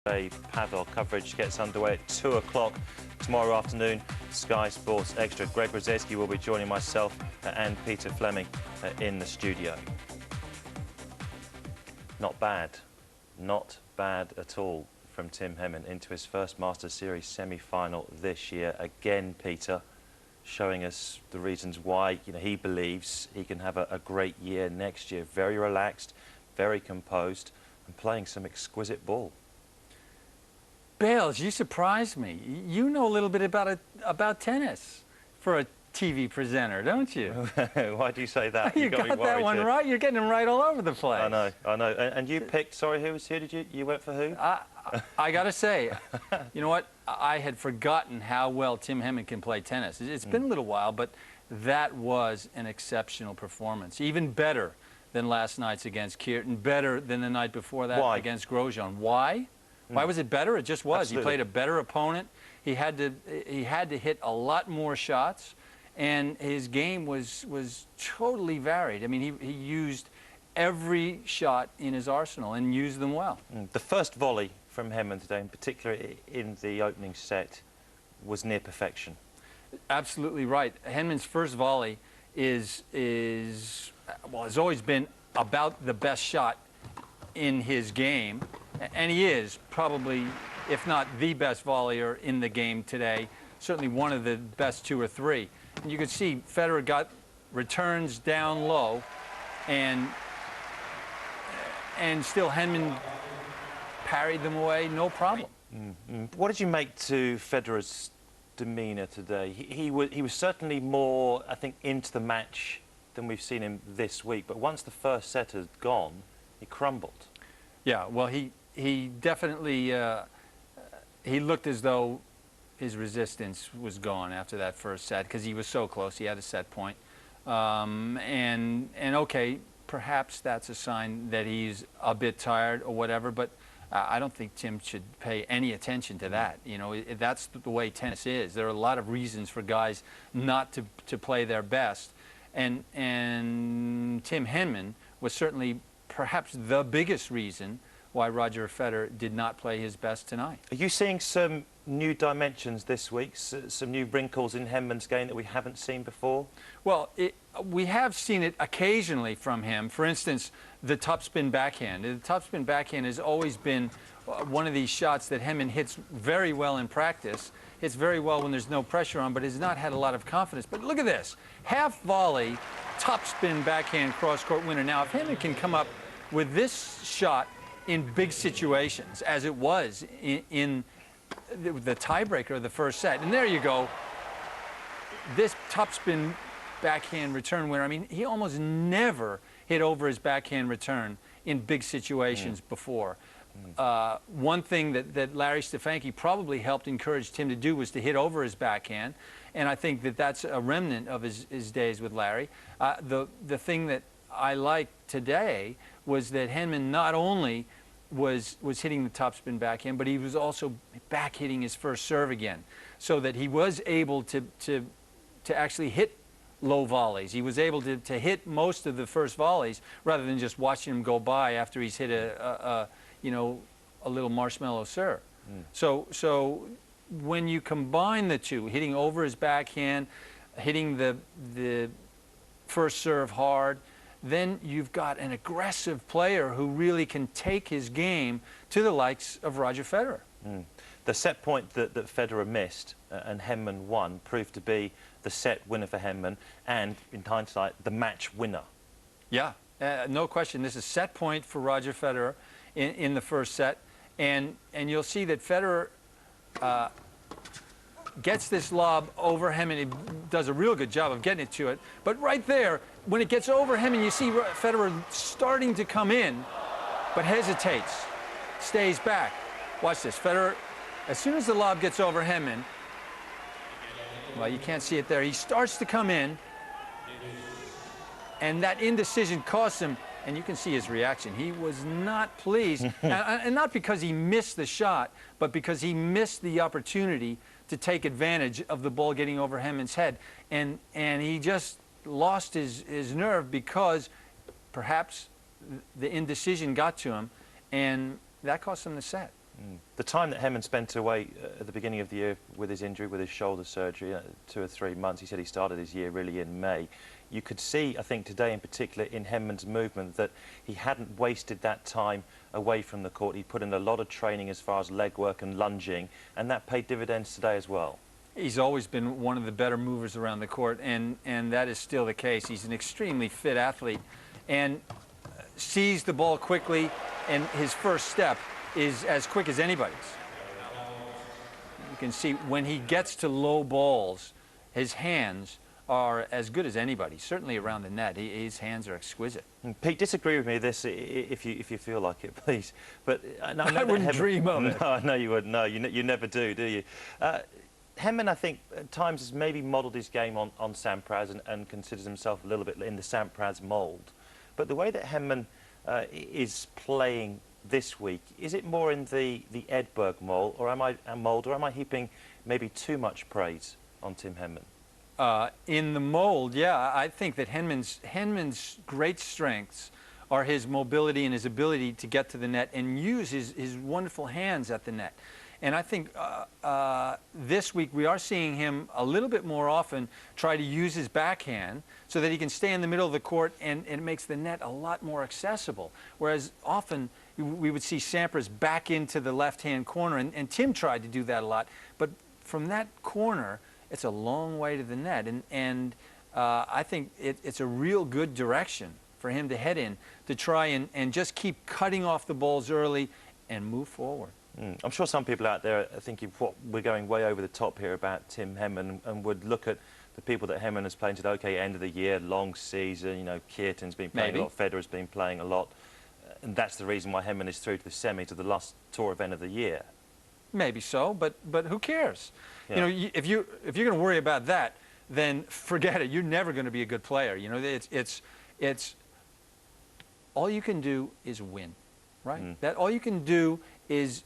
Paddle coverage gets underway at 2 o'clock tomorrow afternoon. Sky Sports Extra. Greg Brzezinski will be joining myself and Peter Fleming in the studio. Not bad. Not bad at all from Tim Henman into his first Masters Series semi-final this year. Again, Peter, showing us the reasons why he believes he can have a great year next year. Very relaxed, very composed, and playing some exquisite ball. Bales, you surprised me. You know a little bit about tennis for a TV presenter, don't you? Why do you say that? You got that one right. You're getting them right all over the place. I know, I know. And you picked, sorry, who did you went for who? I got to say, you know what? I had forgotten how well Tim Henman can play tennis. It's been a little while, but that was an exceptional performance. Even better than last night's against Kierton, better than the night before that against Grosjean. Why? Why was it better? It just was. Absolutely. He played a better opponent. He had to hit a lot more shots, and his game was totally varied. I mean, he used every shot in his arsenal and used them well. The first volley from Henman today, in particular in the opening set, was near perfection. Absolutely right. Henman's first volley has always been about the best shot in his game. And he is probably, if not the best volleyer in the game today, certainly one of the best 2 or 3. And you can see Federer got returns down low, and still Henman parried them away, no problem. What did you make to Federer's demeanour today? He was certainly more, I think, into the match than we've seen him this week. But once the first set had gone, he crumbled. Yeah, well, he definitely, he looked as though his resistance was gone after that first set because he was so close. He had a set point. And okay, perhaps that's a sign that he's a bit tired or whatever, but I don't think Tim should pay any attention to that. You know, that's the way tennis is. There are a lot of reasons for guys not to play their best. And Tim Henman was certainly perhaps the biggest reason why Roger Federer did not play his best tonight. Are you seeing some new dimensions this week, some new wrinkles in Henman's game that we haven't seen before? Well, we have seen it occasionally from him. For instance, the topspin backhand. The topspin backhand has always been one of these shots that Henman hits very well in practice. Hits very well when there's no pressure on, but has not had a lot of confidence. But look at this. Half volley, topspin backhand cross-court winner. Now, if Henman can come up with this shot in big situations, as it was in the tiebreaker of the first set. And there you go. This topspin backhand return winner, I mean, he almost never hit over his backhand return in big situations before. One thing that Larry Stefanki probably helped encourage Tim to do was to hit over his backhand, and I think that that's a remnant of his days with Larry. The thing that I liked today was that Henman not only was hitting the topspin backhand, but he was also back hitting his first serve again, so that he was able to actually hit low volleys. He was able to hit most of the first volleys rather than just watching him go by after he's hit a little marshmallow serve. So when you combine the two, hitting over his backhand, hitting the first serve hard, then you've got an aggressive player who really can take his game to the likes of Roger Federer. The set point that Federer missed and Henman won proved to be the set winner for Henman and, in hindsight, the match winner. Yeah, no question. This is set point for Roger Federer in the first set. And you'll see that Federer gets this lob over Henman. He does a real good job of getting it to it. But right there, when it gets over Henman, you see Federer starting to come in, but hesitates, stays back. Watch this. Federer, as soon as the lob gets over Henman, well, you can't see it there. He starts to come in, and that indecision costs him. And you can see his reaction. He was not pleased, and not because he missed the shot, but because he missed the opportunity to take advantage of the ball getting over Henman's head. And he just lost his nerve because perhaps the indecision got to him, and that cost him the set. The time that Henman spent away at the beginning of the year with his injury, with his shoulder surgery, 2 or 3 months, he said he started his year really in May. You could see, I think today in particular, in Henman's movement, that he hadn't wasted that time away from the court. He put in a lot of training as far as leg work and lunging, and that paid dividends today as well. He's always been one of the better movers around the court, and that is still the case. He's an extremely fit athlete and sees the ball quickly, and his first step is as quick as anybody's. You can see when he gets to low balls, his hands are as good as anybody's, certainly around the net. His hands are exquisite. Pete, disagree with me this if you feel like it, please. But I wouldn't dream of it. No, I know you wouldn't. No, you never do you? Henman, I think, at times has maybe modelled his game on Sampras and considers himself a little bit in the Sampras mould. But the way that Henman is playing this week, is it more in the Edberg mould, or am I heaping maybe too much praise on Tim Henman? In the mold, yeah, I think that Henman's great strengths are his mobility and his ability to get to the net and use his wonderful hands at the net. And I think this week we are seeing him a little bit more often try to use his backhand so that he can stay in the middle of the court, and it makes the net a lot more accessible. Whereas often we would see Sampras back into the left-hand corner, and Tim tried to do that a lot. But from that corner, it's a long way to the net, and I think it's a real good direction for him to head in, to try and just keep cutting off the balls early and move forward. I'm sure some people out there are thinking, what, we're going way over the top here about Tim Henman, and would look at the people that Henman has played and said, OK, end of the year, long season, you know, Kierton's been playing a lot, Federer's been playing a lot, and that's the reason why Henman is through to the semis of the last tour event of the year. Maybe so, but who cares? Yeah. You know, if you're going to worry about that, then forget it. You're never going to be a good player. You know, it's all you can do is win, right? That all you can do is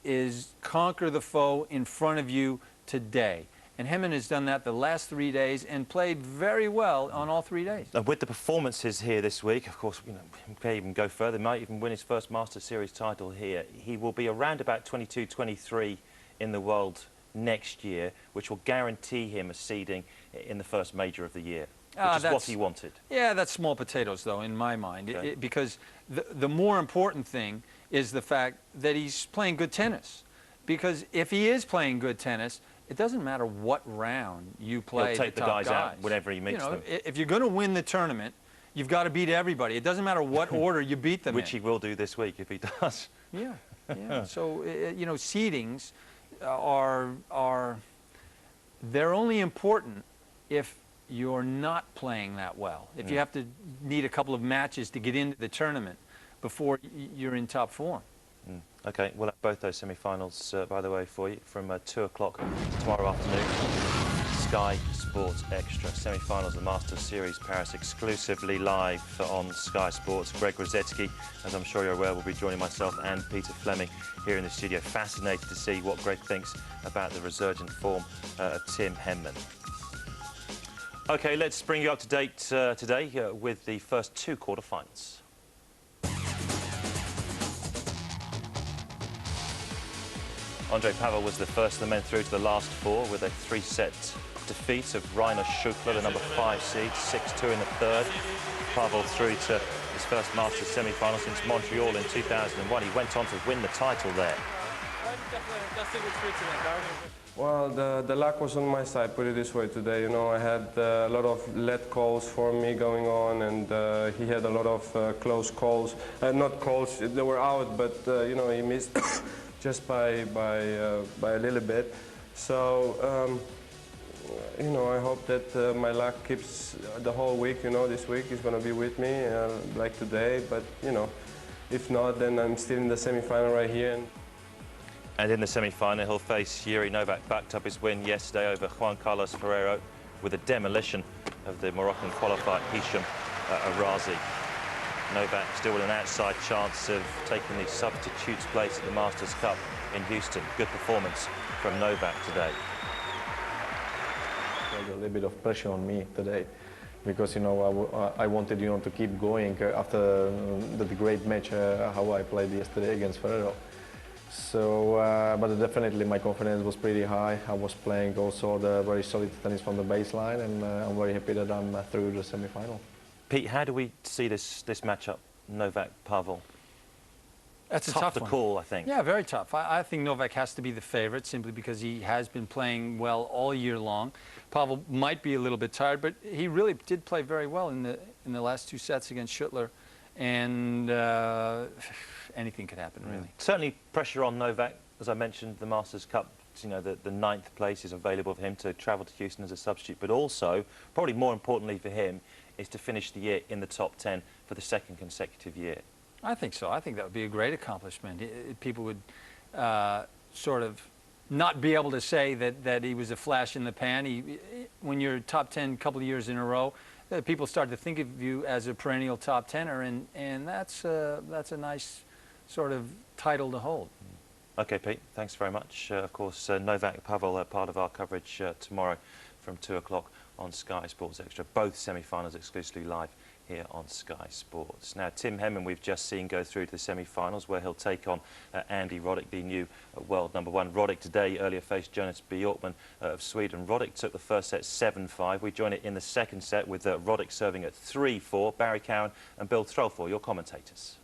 conquer the foe in front of you today. And Henman has done that the last 3 days and played very well on all 3 days. And with the performances here this week, of course, you know, he may even go further, might even win his first Masters Series title here. He will be around about 22, 23 in the world next year, which will guarantee him a seeding in the first major of the year, which is what he wanted. Yeah, that's small potatoes, though, in my mind, okay. Because the more important thing is the fact that he's playing good tennis. Because if he is playing good tennis, it doesn't matter what round you play. He'll take the guys out whenever he meets them. If you're going to win the tournament, you've got to beat everybody. It doesn't matter what order you beat them in. Which he will do this week if he does. Yeah, yeah. So, you know, seedings they're only important if you're not playing that well. If you have to need a couple of matches to get into the tournament before you're in top form. OK, we'll have both those semi-finals, by the way, for you from 2 o'clock tomorrow afternoon. Sky Sports Extra. Semi-finals of the Masters Series Paris, exclusively live on Sky Sports. Greg Rosetsky, as I'm sure you're aware, will be joining myself and Peter Fleming here in the studio. Fascinated to see what Greg thinks about the resurgent form of Tim Henman. OK, let's bring you up to date today with the first 2 quarterfinals. Andre Pavel was the first of the men through to the last 4 with a 3-set defeat of Rainer Schukler, the number 5 seed, 6-2 in the third. Pavel through to his first Masters semi-final since Montreal in 2001. He went on to win the title there. Well, the luck was on my side, put it this way today. You know, I had a lot of lead calls for me going on, and he had a lot of close calls. Not calls, they were out, but, you know, he missed just by a little bit. So, you know, I hope that my luck keeps the whole week. You know, this week is going to be with me, like today. But, you know, if not, then I'm still in the semi-final right here. And in the semi-final, he'll face Yuri Novak. Backed up his win yesterday over Juan Carlos Ferrero with a demolition of the Moroccan qualified Hisham Arazi. Novak still with an outside chance of taking the substitutes place at the Masters Cup in Houston. Good performance from Novak today. There's a little bit of pressure on me today because, you know, I wanted, you know, to keep going after the great match how I played yesterday against Ferrero. So, but definitely my confidence was pretty high. I was playing also the very solid tennis from the baseline, and I'm very happy that I'm through the semi-final. Pete, how do we see this matchup, Novak-Pavel? That's a Tough tough to one. call, I think. Yeah, very tough. I think Novak has to be the favorite simply because he has been playing well all year long. Pavel might be a little bit tired, but he really did play very well in the last 2 sets against Schuttler, and anything could happen, really. Certainly pressure on Novak. As I mentioned, the Masters Cup, you know, the 9th place is available for him to travel to Houston as a substitute, but also, probably more importantly for him, is to finish the year in the top 10 for the 2nd consecutive year. I think so. I think that would be a great accomplishment. People would sort of not be able to say that he was a flash in the pan. When you're top 10 a couple of years in a row, people start to think of you as a perennial top 10er, and that's a nice sort of title to hold. Okay, Pete, thanks very much. Of course, Novak-Pavel, part of our coverage tomorrow from 2 o'clock on Sky Sports Extra. Both semi-finals exclusively live here on Sky Sports. Now, Tim Henman we've just seen go through to the semi-finals where he'll take on Andy Roddick, the new world #1. Roddick today earlier faced Jonas Bjorkman of Sweden. Roddick took the first set 7-5. We join it in the second set with Roddick serving at 3-4. Barry Cowan and Bill Threlfall, your commentators.